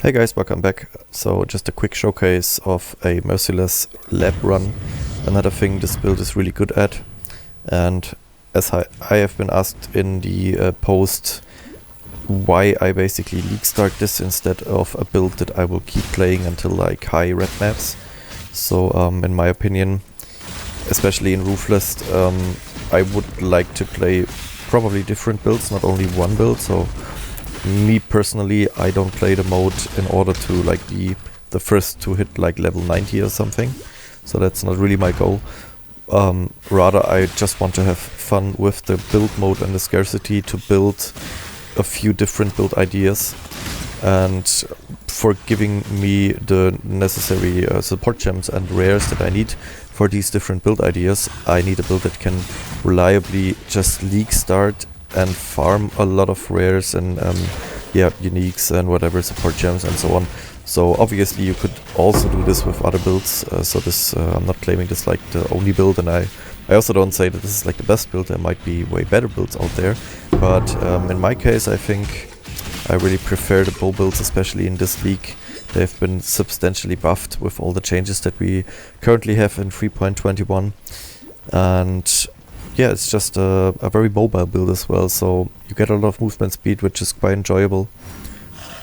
Hey guys, welcome back. So just a quick showcase of a Merciless Lab run. Another thing this build is really good at. And as I have been asked in the post why I basically league start this instead of a build that I will keep playing until like high red maps. So in my opinion, especially in Ruthless, I would like to play probably different builds, not only one build. So me personally, I don't play the mode in order to like be the first to hit like level 90 or something. So that's not really my goal. Rather, I just want to have fun with the build mode and the scarcity to build a few different build ideas. And for giving me the necessary support gems and rares that I need for these different build ideas, I need a build that can reliably just league start and farm a lot of rares and uniques and whatever support gems and so on. So obviously you could also do this with other builds. So this I'm not claiming this like the only build, and I also don't say that this is like the best build. There might be way better builds out there, but in my case I think I really prefer the bow builds, especially in this league. They've been substantially buffed with all the changes that we currently have in 3.21, and yeah, it's just a very mobile build as well, so you get a lot of movement speed, which is quite enjoyable.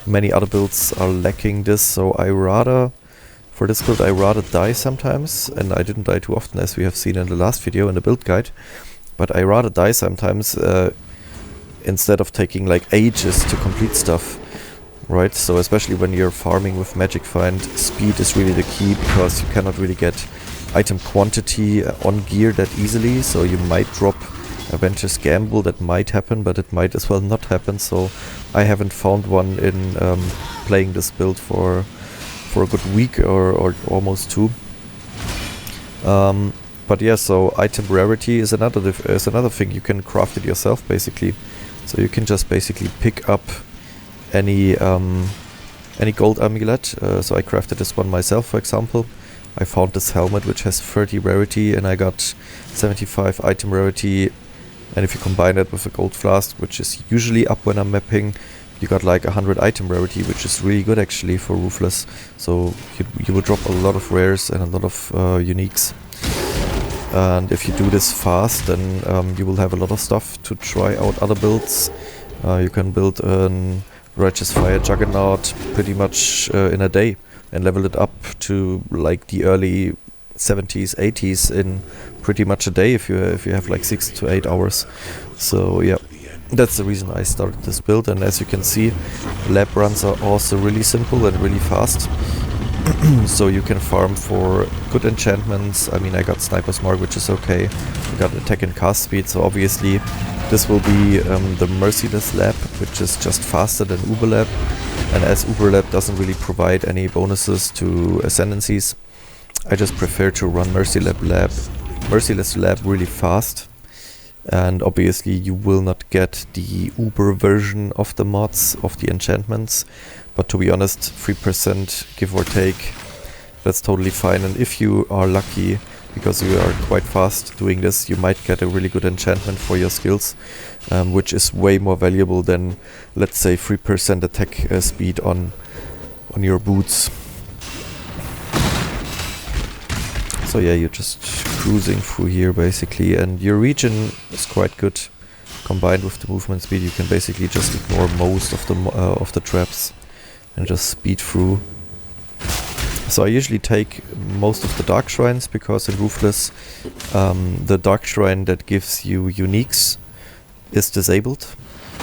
Many other builds are lacking this, so for this build I rather die sometimes, and I didn't die too often as we have seen in the last video in the build guide, but I rather die sometimes instead of taking like ages to complete stuff, right? So especially when you're farming with magicfind, speed is really the key, because you cannot really get item quantity on gear that easily, so you might drop a Venture's Gamble. That might happen, but it might as well not happen, so I haven't found one in playing this build for a good week or almost two. But yeah, so item rarity is another thing. You can craft it yourself basically, so you can just basically pick up any gold amulet. So I crafted this one myself, for example. I found this helmet which has 30 rarity and I got 75 item rarity, and if you combine that with a gold flask, which is usually up when I'm mapping, you got like 100 item rarity, which is really good actually for Ruthless. So you will drop a lot of rares and a lot of uniques, and if you do this fast, then you will have a lot of stuff to try out other builds. You can build an Righteous Fire Juggernaut pretty much in a day and level it up to like the early 70s, 80s in pretty much a day if you have like 6 to 8 hours. So yeah, that's the reason I started this build. And as you can see, lab runs are also really simple and really fast. So you can farm for good enchantments. I mean, I got Sniper's Mark, which is okay. I got attack and cast speed, so obviously this will be the Merciless Lab, which is just faster than Uber Lab. And as Uber Lab doesn't really provide any bonuses to ascendancies, I just prefer to run Merciless Lab really fast. And obviously you will not get the Uber version of the mods, of the enchantments, but to be honest, 3% give or take, that's totally fine. And if you are lucky, because you are quite fast doing this, you might get a really good enchantment for your skills, which is way more valuable than, let's say, 3% attack speed on your boots. So yeah, you're just cruising through here basically, and your regen is quite good. Combined with the movement speed, you can basically just ignore most of the traps and just speed through. So I usually take most of the Dark Shrines, because in Ruthless the Dark Shrine that gives you uniques is disabled,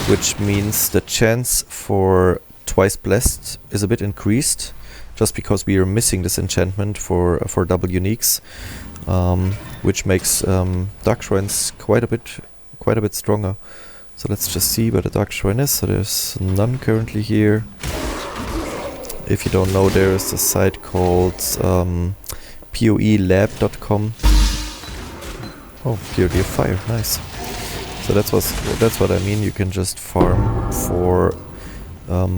which means the chance for Twice Blessed is a bit increased, just because we are missing this enchantment for double uniques, which makes Dark Shrines quite a bit stronger. So let's just see where the Dark Shrine is. So there's none currently here. If you don't know, there is a site called PoElab.com. Oh, Purity of Fire, nice. So that's what I mean. You can just farm for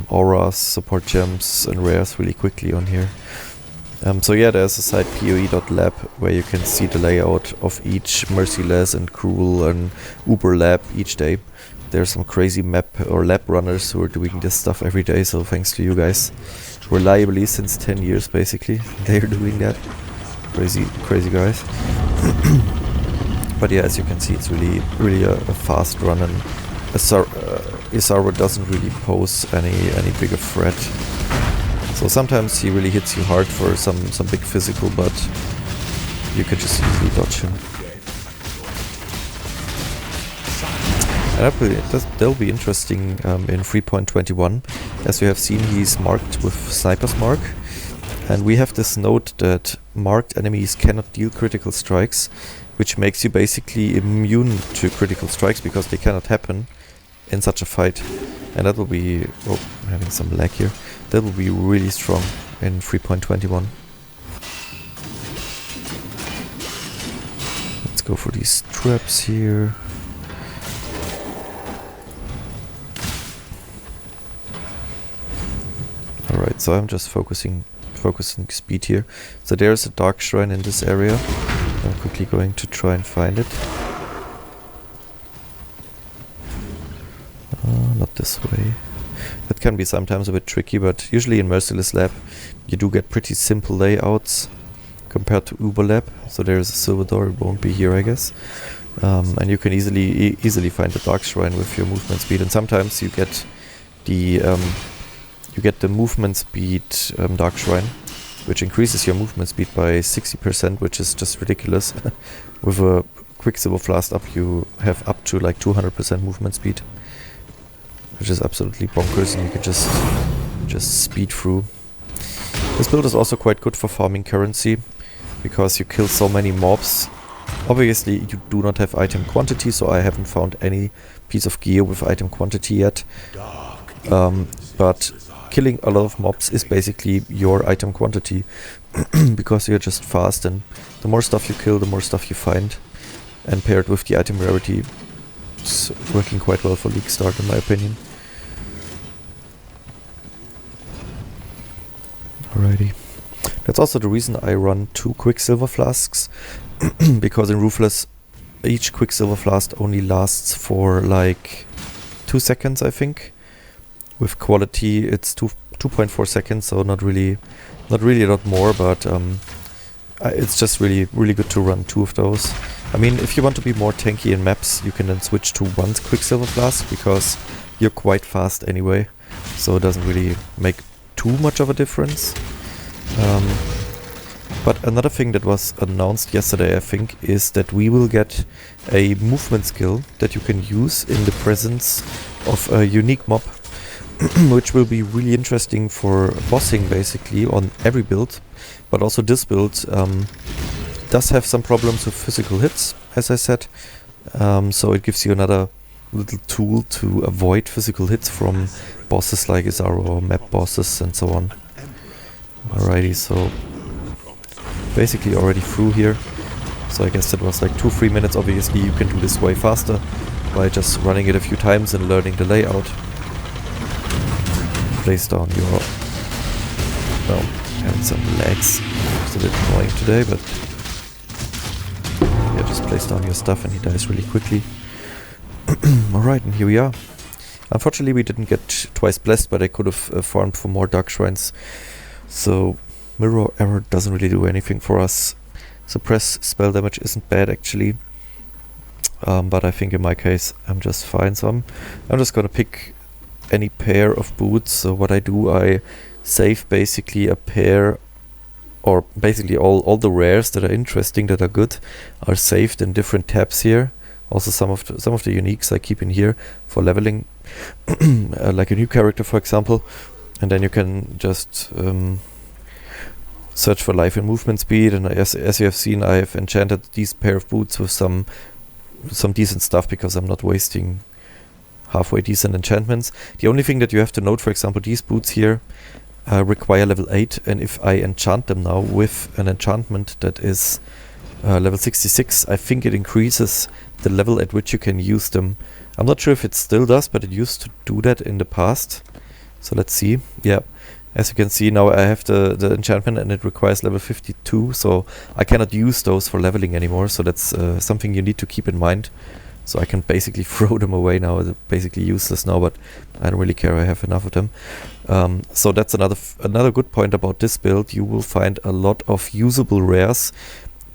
auras, support gems, and rares really quickly on here. So yeah, there's a site PoE.lab where you can see the layout of each Merciless and Cruel and Uber Lab each day. There are some crazy map or lab runners who are doing this stuff every day, so thanks to you guys. Reliably since 10 years basically, they're doing that. Crazy guys. But yeah, as you can see, it's really a fast run, and Isaro doesn't really pose any bigger threat. So sometimes he really hits you hard for some big physical, but you can just easily dodge him. And that'll be interesting in 3.21. As you have seen, he's marked with Sniper's Mark. And we have this note that marked enemies cannot deal critical strikes, which makes you basically immune to critical strikes because they cannot happen in such a fight. And that will be... oh, I'm having some lag here. That will be really strong in 3.21. Let's go for these traps here. Alright, so I'm just focusing speed here. So there's a dark shrine in this area. I'm quickly going to try and find it. Not this way. That can be sometimes a bit tricky, but usually in Merciless Lab you do get pretty simple layouts compared to Uber Lab. So there's a silver door, it won't be here I guess. And you can easily find the dark shrine with your movement speed, and sometimes you get the movement speed dark shrine, which increases your movement speed by 60%, which is just ridiculous. With a Quicksilver Flask up, you have up to like 200% movement speed, which is absolutely bonkers, and you can just speed through. This build is also quite good for farming currency, because you kill so many mobs. Obviously you do not have item quantity, so I haven't found any piece of gear with item quantity yet. But killing a lot of mobs is basically your item quantity, because you're just fast, and the more stuff you kill, the more stuff you find. And paired with the item rarity, it's working quite well for League Start in my opinion. Alrighty. That's also the reason I run 2 Quicksilver Flasks, because in Ruthless each Quicksilver Flask only lasts for like 2 seconds I think. With quality it's 2.4 seconds, so not really a lot more, but it's just really good to run 2 of those. I mean, if you want to be more tanky in maps, you can then switch to 1 Quicksilver Flask, because you're quite fast anyway, so it doesn't really make too much of a difference. But another thing that was announced yesterday, I think, is that we will get a movement skill that you can use in the presence of a unique mob, which will be really interesting for bossing basically on every build. But also this build does have some problems with physical hits, as I said. So it gives you another little tool to avoid physical hits from bosses like Isaro or map bosses and so on. Alrighty, so basically already through here. So I guess that was like 2-3 minutes. Obviously you can do this way faster by just running it a few times and learning the layout. Place down your... well, having some lags. It's a bit annoying today, but yeah, just place down your stuff and he dies really quickly. Alright, and here we are. Unfortunately we didn't get twice blessed, but I could have farmed for more dark shrines. So mirror error doesn't really do anything for us. Suppress spell damage isn't bad actually, but I think in my case I'm just fine. So I'm just gonna pick any pair of boots. So what I do, I save basically a pair, or basically all the rares that are interesting, that are good, are saved in different tabs here. Also some of the uniques I keep in here for leveling, like a new character for example. And then you can just search for life and movement speed, and as you have seen, I have enchanted these pair of boots with some decent stuff, because I'm not wasting halfway decent enchantments. The only thing that you have to note, for example, these boots here require level 8, and if I enchant them now with an enchantment that is level 66, I think it increases the level at which you can use them. I'm not sure if it still does, but it used to do that in the past. So let's see. Yeah, as you can see now I have the enchantment and it requires level 52, so I cannot use those for leveling anymore. So that's something you need to keep in mind. So I can basically throw them away now. They're basically useless now, but I don't really care. I have enough of them. So that's another good point about this build. You will find a lot of usable rares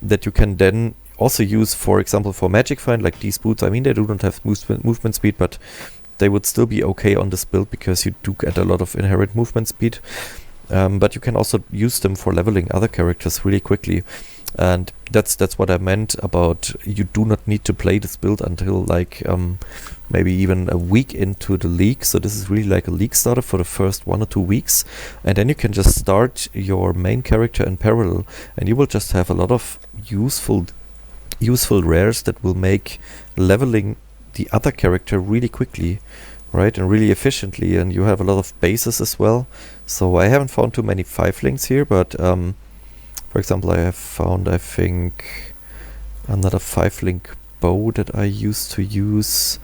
that you can then also use, for example, for magicfind, like these boots. I mean, they do not have movement speed, but they would still be okay on this build because you do get a lot of inherent movement speed. But you can also use them for leveling other characters really quickly. And that's what I meant about you do not need to play this build until like maybe even a week into the league. So this is really like a league starter for the first 1 or 2 weeks, and then you can just start your main character in parallel, and you will just have a lot of useful rares that will make leveling the other character really quickly, right, and really efficiently. And you have a lot of bases as well. So I haven't found too many 5-links here, but for example, I have found, I think, another 5-link bow that I used to use.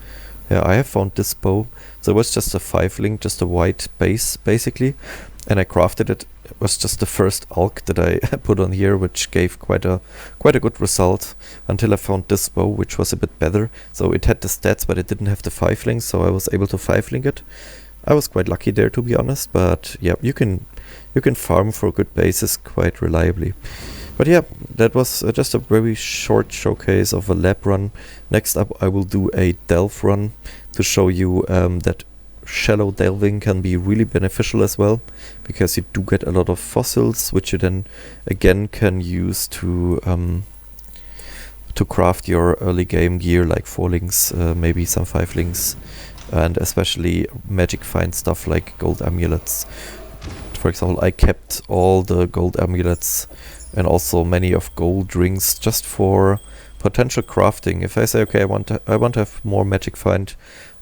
Yeah, I have found this bow. So it was just a 5-link, just a white base, basically. And I crafted it. It was just the first alch that I put on here, which gave quite a good result, until I found this bow, which was a bit better. So it had the stats, but it didn't have the 5-links, so I was able to 5-link it. I was quite lucky there, to be honest, but yeah, you can farm for good bases quite reliably. But yeah, that was just a very short showcase of a lab run. Next up, I will do a delve run to show you that shallow delving can be really beneficial as well, because you do get a lot of fossils, which you then again can use to craft your early game gear, like 4-links, maybe some 5-links, and especially magicfind stuff like gold amulets. For example, I kept all the gold amulets and also many of gold rings just for potential crafting. If I say, okay, I want to have more magicfind,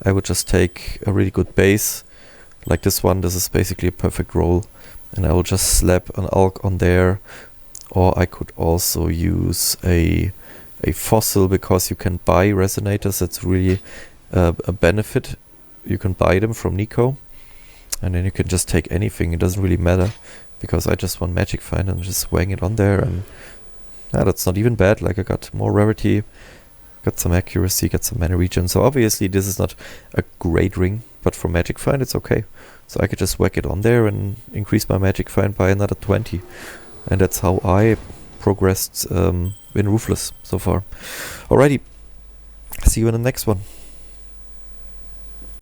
I would just take a really good base like this one. This is basically a perfect roll, and I will just slap an alch on there. Or I could also use a fossil, because you can buy resonators. That's really a benefit. You can buy them from Nico, and then you can just take anything. It doesn't really matter, because I just want magicfind and just wang it on there, and that's not even bad. Like, I got more rarity, got some accuracy, got some mana regen. So obviously this is not a great ring, but for magicfind it's okay. So I could just whack it on there and increase my magicfind by another 20, and that's how I progressed in Ruthless so far. Alrighty, see you in the next one.